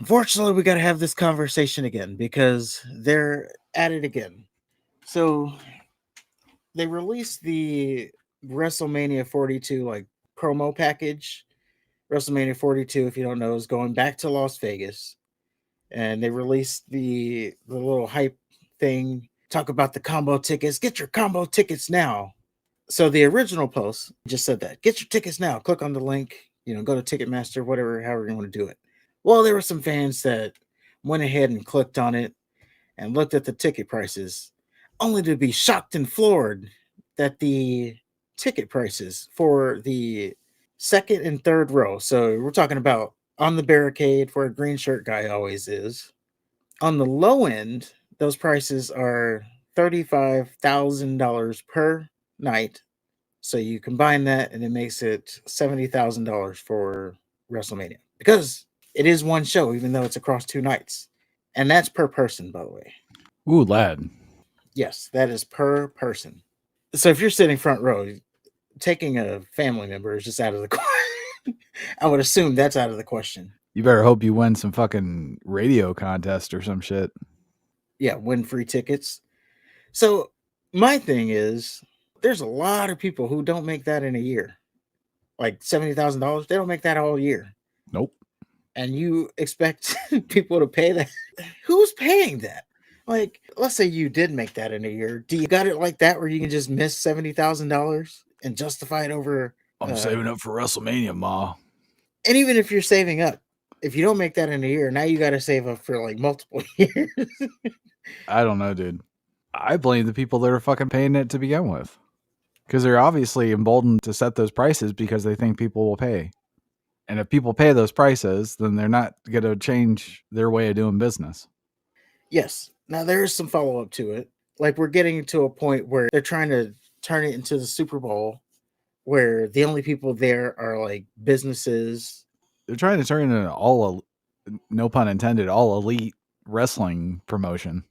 Unfortunately, we got to have this conversation again because they're at it again. So they released the WrestleMania 42 like promo package. WrestleMania 42, if you don't know, is going back to Las Vegas, and they released the little hype thing. Talk about the combo tickets. Get your combo tickets now. So the original post just said that. Get your tickets now. Click on the link. Go to Ticketmaster, whatever, however you want to do it. Well, there were some fans that went ahead and clicked on it and looked at the ticket prices, only to be shocked and floored that the ticket prices for the second and third row, so we're talking about on the barricade where a green shirt guy always is, on the low end, those prices are $35,000 per night. So you combine that and it makes it $70,000 for WrestleMania because it is one show, even though it's across 2 nights. And that's per person, by the way. Ooh, lad. Yes, that is per person. So if you're sitting front row, taking a family member is just out of the question. I would assume that's out of the question. You better hope you win some fucking radio contest or some shit. Yeah, win free tickets. So my thing is, there's a lot of people who don't make that in a year. Like $70,000, they don't make that all year. Nope. And you expect people to pay that? Who's paying that? Like, let's say you did make that in a year. Do you got it like that where you can just miss $70,000 and justify it over? I'm saving up for WrestleMania, Ma. And even if you're saving up, if you don't make that in a year, now you got to save up for like multiple years. I don't know, dude. I blame the people that are fucking paying it to begin with. Because they're obviously emboldened to set those prices because they think people will pay. And if people pay those prices, then they're not going to change their way of doing business. Yes. Now there is some follow up to it. Like we're getting to a point where they're trying to turn it into the Super Bowl where the only people there are like businesses. They're trying to turn it into all, no pun intended, all elite wrestling promotion.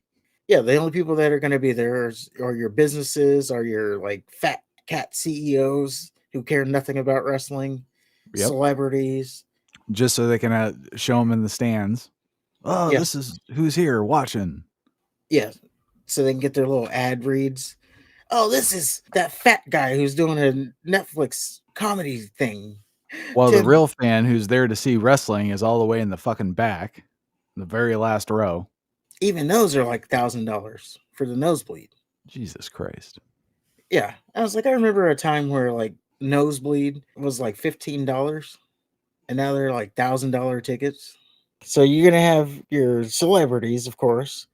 Yeah, the only people that are going to be there are your businesses, are your like fat cat CEOs who care nothing about wrestling, celebrities. Just so they can show them in the stands. Oh, Yeah. this is who's here watching. Yeah, so they can get their little ad reads. Oh, this is that fat guy who's doing a Netflix comedy thing. While the real fan who's there to see wrestling is all the way in the fucking back, the very last row. Even those are like $1,000 for the nosebleed. Jesus Christ. Yeah, I was like, I remember a time where like nosebleed was like $15, and now they're like $1,000 tickets. So you're gonna have your celebrities, of course,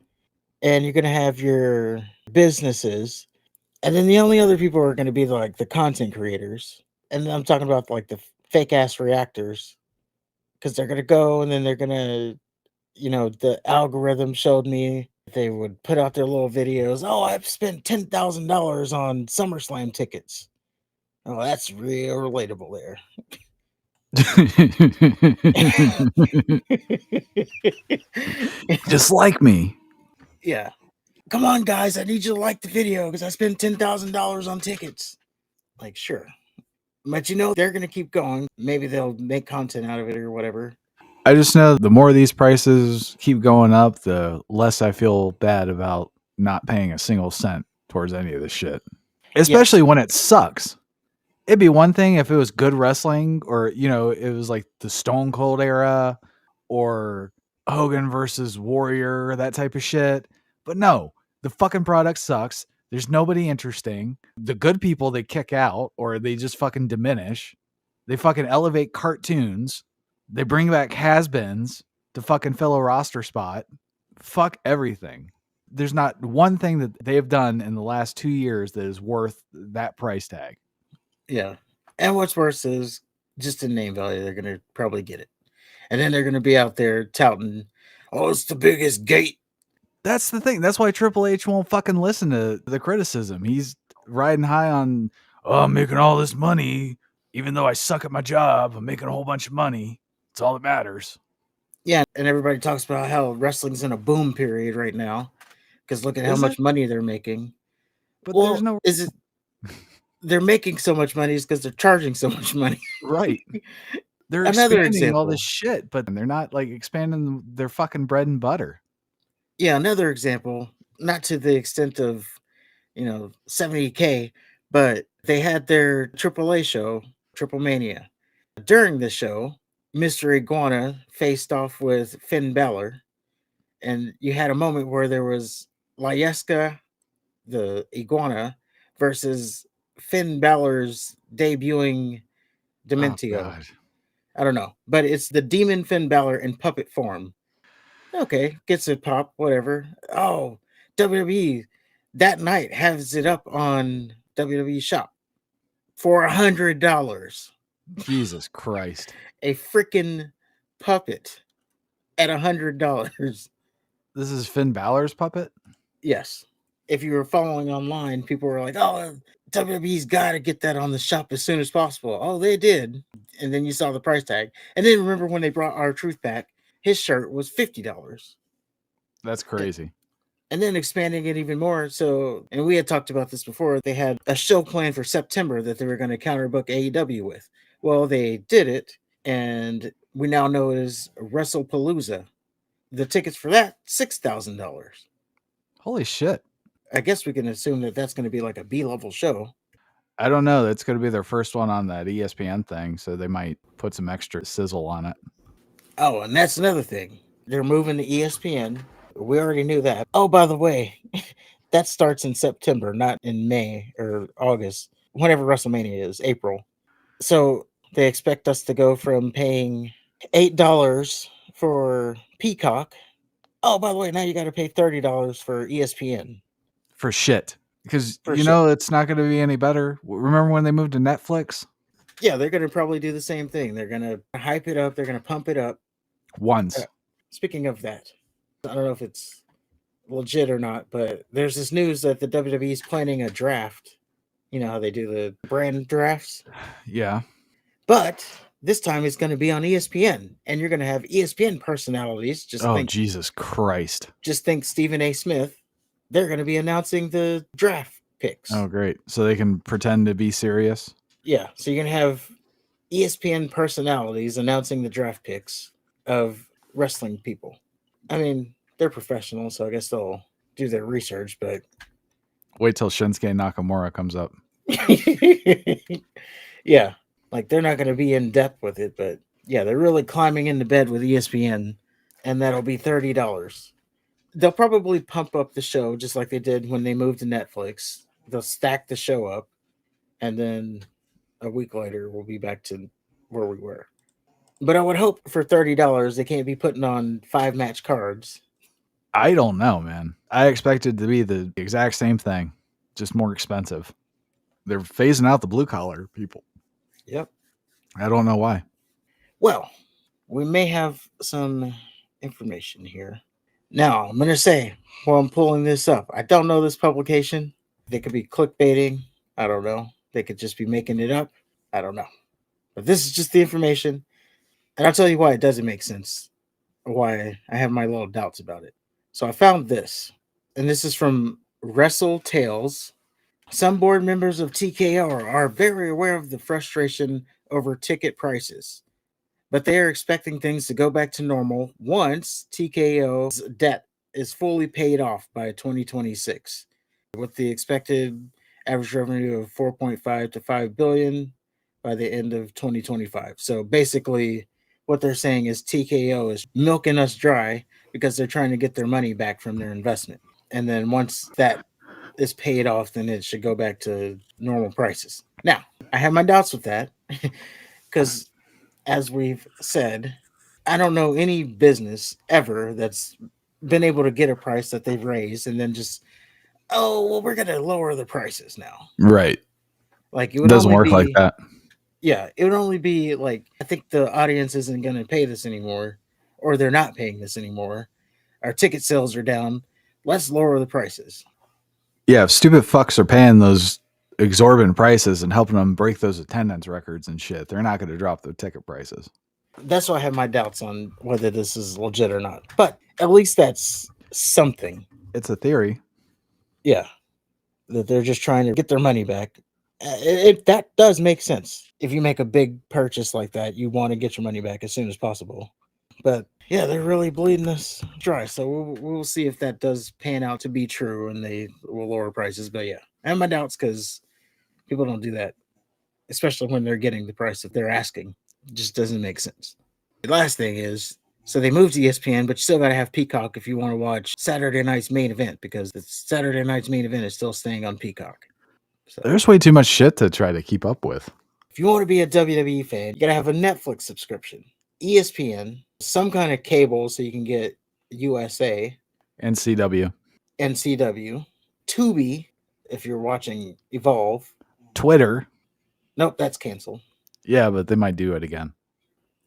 and you're gonna have your businesses, and then the only other people are gonna be like the content creators, and I'm talking about like the fake ass reactors, because they're gonna go and then they're gonna, the algorithm showed me they would put out their little videos. Oh, I've spent $10,000 on SummerSlam tickets. Oh, that's real relatable there. Just like me. Yeah. Come on, guys. I need you to like the video because I spent $10,000 on tickets. Like, sure. But they're going to keep going. Maybe they'll make content out of it or whatever. I just know the more these prices keep going up, the less I feel bad about not paying a single cent towards any of this shit. Especially when it sucks. It'd be one thing if it was good wrestling or, it was like the Stone Cold era or Hogan versus Warrior, that type of shit. But no, the fucking product sucks. There's nobody interesting. The good people they kick out or they just fucking diminish. They fucking elevate cartoons. They bring back has-beens to fucking fill a roster spot. Fuck everything. There's not one thing that they have done in the last 2 years that is worth that price tag. Yeah. And what's worse is just in name value, they're going to probably get it. And then they're going to be out there touting, oh, it's the biggest gate. That's the thing. That's why Triple H won't fucking listen to the criticism. He's riding high on, I'm making all this money. Even though I suck at my job, I'm making a whole bunch of money. It's all that matters. Yeah, and everybody talks about how wrestling's in a boom period right now because look at how much money they're making. But there's no... Is it... They're making so much money is because they're charging so much money. Right. They're Another expanding all this example. shit, but they're not like expanding their fucking bread and butter. Yeah, another example, not to the extent of, 70K, but they had their AAA show, Triple Mania. During the show, Mr. Iguana faced off with Finn Balor, and you had a moment where there was Layeska, the iguana, versus Finn Balor's debuting Oh Dementio. god. I don't know, but it's the demon Finn Balor in puppet form. Okay, gets a pop, whatever. Oh, WWE that night has it up on WWE Shop for $100. Jesus Christ. A freaking puppet at $100. This is Finn Balor's puppet? Yes. If you were following online, people were like, "Oh, WWE's got to get that on the shop as soon as possible." Oh, they did, and then you saw the price tag, and then remember when they brought our Truth back, his shirt was $50. That's crazy. And then expanding it even more. So, and we had talked about this before, they had a show planned for September that they were going to counterbook AEW with. Well, they did it, and we now know it is WrestlePalooza. The tickets for that, $6,000. Holy shit. I guess we can assume that that's going to be like a B-level show. I don't know. That's going to be their first one on that ESPN thing, so they might put some extra sizzle on it. Oh, and that's another thing. They're moving to ESPN. We already knew that. Oh, by the way, that starts in September, not in May or August, whenever WrestleMania is, April. So they expect us to go from paying $8 for Peacock. Oh, by the way, now you got to pay $30 for ESPN. For shit. Because For shit. it's not going to be any better. Remember when they moved to Netflix? Yeah, they're going to probably do the same thing. They're going to hype it up. They're going to pump it up. Once. Speaking of that, I don't know if it's legit or not, but there's this news that the WWE is planning a draft. You know how they do the brand drafts? Yeah. But this time it's going to be on ESPN, and you're going to have ESPN personalities. Jesus Christ. Just think Stephen A. Smith. They're going to be announcing the draft picks. Oh, great. So they can pretend to be serious? Yeah. So you're going to have ESPN personalities announcing the draft picks of wrestling people. I mean, they're professionals, so I guess they'll do their research, but wait till Shinsuke Nakamura comes up. Yeah, like they're not going to be in depth with it, but yeah, they're really climbing into bed with ESPN, and that'll be $30. They'll probably pump up the show just like they did when they moved to Netflix. They'll stack the show up, and then a week later we'll be back to where we were. But I would hope for $30 they can't be putting on 5-match cards. I don't know, man. I expected to be the exact same thing, just more expensive. They're phasing out the blue collar people. Yep. I don't know why. Well, we may have some information here. Now, I'm going to say, while I'm pulling this up, I don't know this publication. They could be clickbaiting. I don't know. They could just be making it up. I don't know. But this is just the information. And I'll tell you why it doesn't make sense. Why I have my little doubts about it. So I found this. And this is from Wrestle Tales. Some board members of TKO are very aware of the frustration over ticket prices, but they are expecting things to go back to normal once TKO's debt is fully paid off by 2026, with the expected average revenue of 4.5 to 5 billion by the end of 2025. So basically, what they're saying is TKO is milking us dry because they're trying to get their money back from their investment. And then once that is paid off, then it should go back to normal prices. Now, I have my doubts with that because, as we've said, I don't know any business ever that's been able to get a price that they've raised and then just, oh, well, we're going to lower the prices now. Right. Like it It would doesn't only work like be, that. yeah, it would only be like, I think the audience isn't going to pay this anymore, or they're not paying this anymore. Our ticket sales are down. Let's lower the prices. Yeah, if stupid fucks are paying those exorbitant prices and helping them break those attendance records and shit, they're not going to drop their ticket prices. That's why I have my doubts on whether this is legit or not. But at least that's something. It's a theory. Yeah. That they're just trying to get their money back. That does make sense. If you make a big purchase like that, you want to get your money back as soon as possible. But yeah, they're really bleeding us dry. So we'll see if that does pan out to be true and they will lower prices. But yeah, I have my doubts because people don't do that, especially when they're getting the price that they're asking. It just doesn't make sense. The last thing is, so they moved to ESPN, but you still got to have Peacock if you want to watch Saturday night's main event because the Saturday night's main event is still staying on Peacock. So There's way too much shit to try to keep up with. if you want to be a WWE fan, you got to have a Netflix subscription, ESPN, some kind of cable so you can get USA, NCW, NCW, Tubi if you're watching Evolve. Twitter. Nope, that's canceled. Yeah, but they might do it again.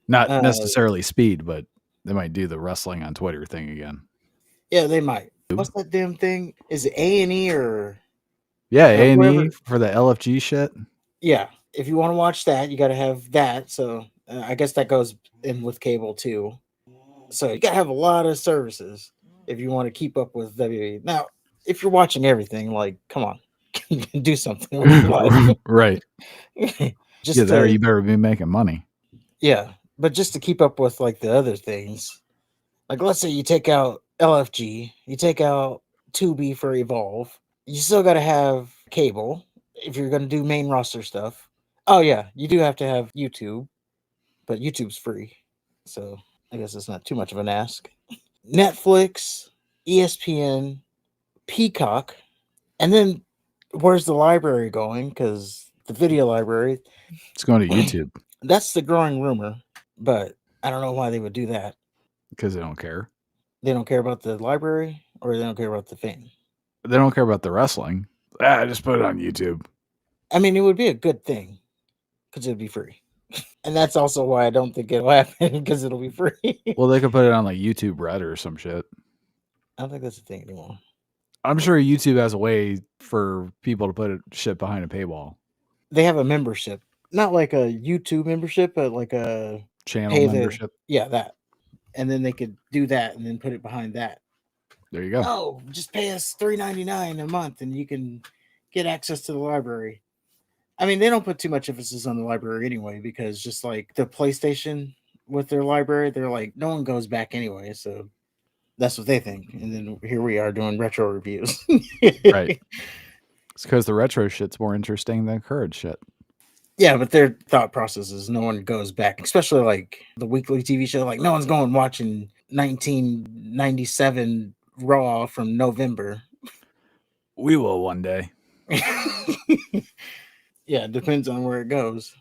Not Uh, necessarily speed, but they might do the wrestling on Twitter thing again. Yeah, they might. What's that damn thing? Is it A&E or Yeah, A&E whatever? for the LFG shit. Yeah, if you want to watch that, you got to have that. So I guess that goes in with cable too. So you got to have a lot of services if you want to keep up with WWE. Now, if you're watching everything, like, come on, do something with your life. Right. Just Yeah, there to, you better be making money. yeah, but just to keep up with like the other things. Like, let's say you take out LFG, you take out 2B for Evolve. You still got to have cable if you're going to do main roster stuff. Oh, yeah, you do have to have YouTube, but YouTube's free. So I guess it's not too much of an ask. Netflix, ESPN, Peacock, and then where's the library going? Because the video library, It's going to YouTube that's the growing rumor, but I don't know why they would do that. because they don't care. They don't care about the library or they don't care about the fan. They don't care about the wrestling. Just put it on YouTube. I mean, it would be a good thing because it would be free. And that's also why I don't think it'll happen because it'll be free. Well, they could put it on like YouTube Red or some shit. I don't think that's a thing anymore. I'm sure YouTube has a way for people to put shit behind a paywall. They have a membership, not like a YouTube membership, but like a Channel membership. Yeah, that. And then they could do that and then put it behind that. There you go. Oh, just pay us $3.99 a month and you can get access to the library. I mean, they don't put too much emphasis on the library anyway, because just like the PlayStation with their library, they're like, no one goes back anyway. So that's what they think. And then here we are doing retro reviews. Right. It's because the retro shit's more interesting than current shit. Yeah, but their thought process is no one goes back, especially like the weekly TV show. Like, no one's going watching 1997 Raw from November. We will one day. Yeah, it depends on where it goes.